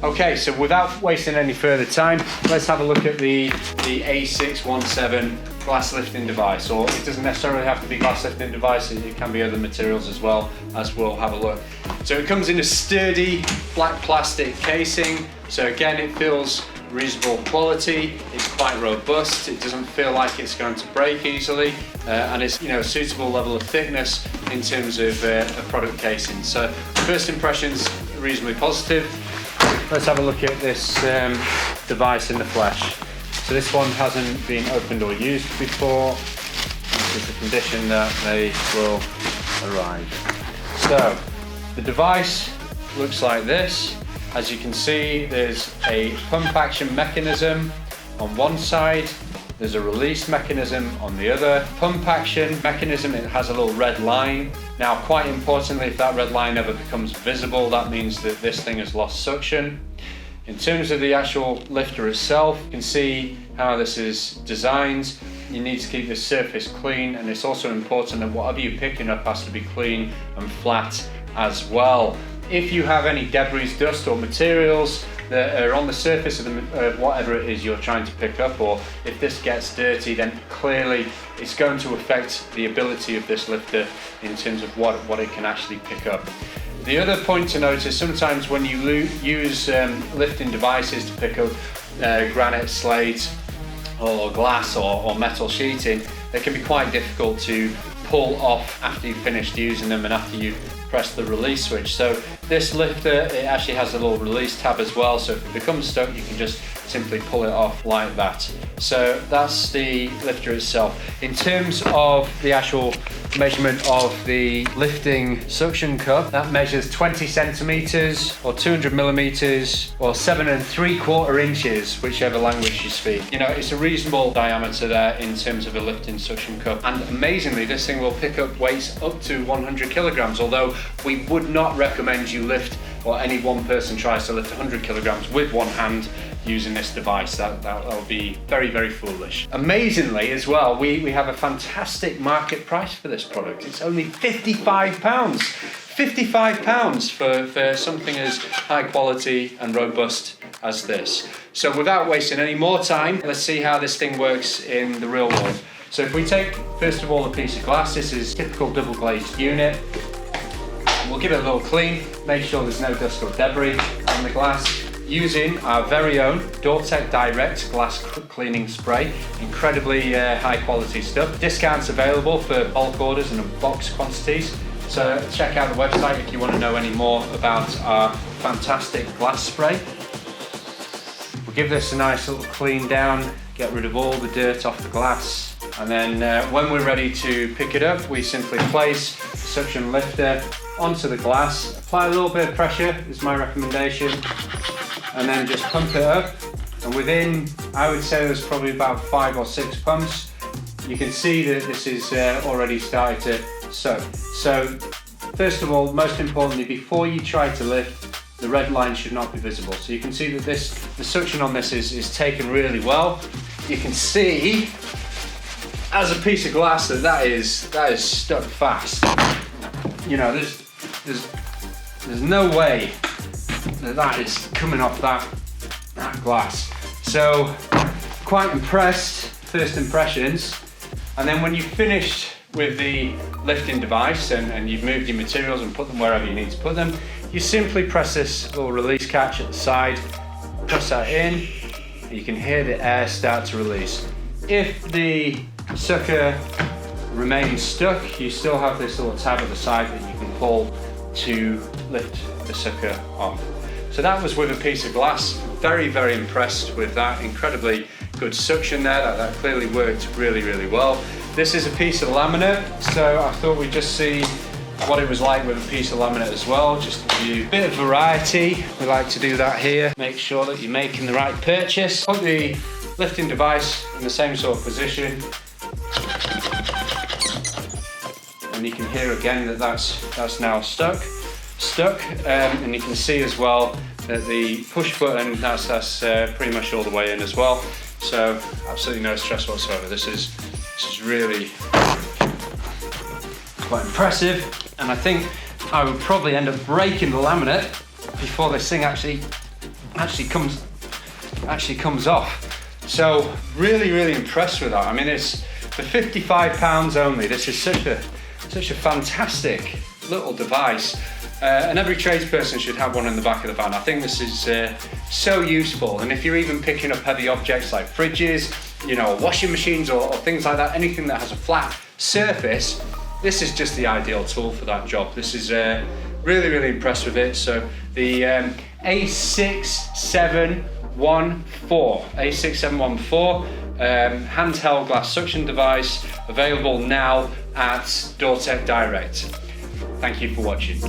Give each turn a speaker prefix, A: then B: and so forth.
A: Okay, so without wasting any further time, let's have a look at the A617 glass lifting device, or it doesn't necessarily have to be glass lifting device, it can be other materials as well, as we'll have a look. So it comes in a sturdy black plastic casing, so again it feels reasonable quality, it's quite robust, it doesn't feel like it's going to break easily, and it's a suitable level of thickness in terms of a product casing. So first impressions reasonably positive. Let's have a look at this device in the flesh. So this one hasn't been opened or used before. This is the condition that they will arrive. So the device looks like this. As you can see, there's a pump action mechanism on one side. There's a release mechanism on the other. Pump action mechanism, it has a little red line. Now, quite importantly, if that red line ever becomes visible, that means that this thing has lost suction. In terms of the actual lifter itself, you can see how this is designed. You need to keep this surface clean, and it's also important that whatever you're picking up has to be clean and flat as well. If you have any debris, dust or materials that are on the surface of whatever it is you're trying to pick up, or if this gets dirty, then clearly it's going to affect the ability of this lifter in terms of what it can actually pick up. The other point to note is sometimes when you use lifting devices to pick up granite, slate or glass or metal sheeting, they can be quite difficult to pull off after you've finished using them and after you press the release switch. So this lifter, it actually has a little release tab as well, so if it becomes stuck you can just simply pull it off like that. So that's the lifter itself. In terms of the actual measurement of the lifting suction cup, that measures 20 centimeters or 200 millimeters or 7 3/4 inches, whichever language you speak. It's a reasonable diameter there in terms of a lifting suction cup, and amazingly this thing will pick up weights up to 100 kilograms, although we would not recommend you lift, or any one person tries to lift 100 kilograms with one hand using this device. That'll be very, very foolish. Amazingly as well, we have a fantastic market price for this product. It's only £55. £55 for something as high quality and robust as this. So without wasting any more time, let's see how this thing works in the real world. So if we take, first of all, a piece of glass, this is a typical double glazed unit. We'll give it a little clean, make sure there's no dust or debris on the glass, using our very own Dortech Direct Glass Cleaning Spray. Incredibly high quality stuff. Discounts available for bulk orders and box quantities. So check out the website if you want to know any more about our fantastic glass spray. We'll give this a nice little clean down, get rid of all the dirt off the glass. And then when we're ready to pick it up, we simply place the suction lifter onto the glass, apply a little bit of pressure is my recommendation, and then just pump it up. And within, I would say there's probably about 5 or 6 pumps, you can see that this is already started to soak. So first of all, most importantly, before you try to lift, the red line should not be visible. So you can see that the suction on this is taken really well. You can see as a piece of glass that is stuck fast. There's no way that is coming off that glass. So quite impressed, first impressions. And then when you've finished with the lifting device and you've moved your materials and put them wherever you need to put them, you simply press this little release catch at the side, press that in, and you can hear the air start to release. If the sucker remains stuck, you still have this little tab at the side that you can pull to lift the sucker off. So that was with a piece of glass. Very, very impressed with that. Incredibly good suction there. That clearly worked really, really well. This is a piece of laminate, so I thought we'd just see what it was like with a piece of laminate as well, just to give you a bit of variety. We like to do that here. Make sure that you're making the right purchase. Put the lifting device in the same sort of position. And you can hear again that that's now stuck, and you can see as well that the push button, that's pretty much all the way in as well. So absolutely no stress whatsoever. This is really quite impressive, and I think I would probably end up breaking the laminate before this thing actually actually comes off. So really impressed with that. I mean, it's for £55 only. This is such a fantastic little device, and every tradesperson should have one in the back of the van. I think this is so useful, and if you're even picking up heavy objects like fridges, you know, washing machines or things like that, anything that has a flat surface, this is just the ideal tool for that job. This is really impressed with it. So the A6714 handheld glass suction device, available now at Dortech Direct. Thank you for watching.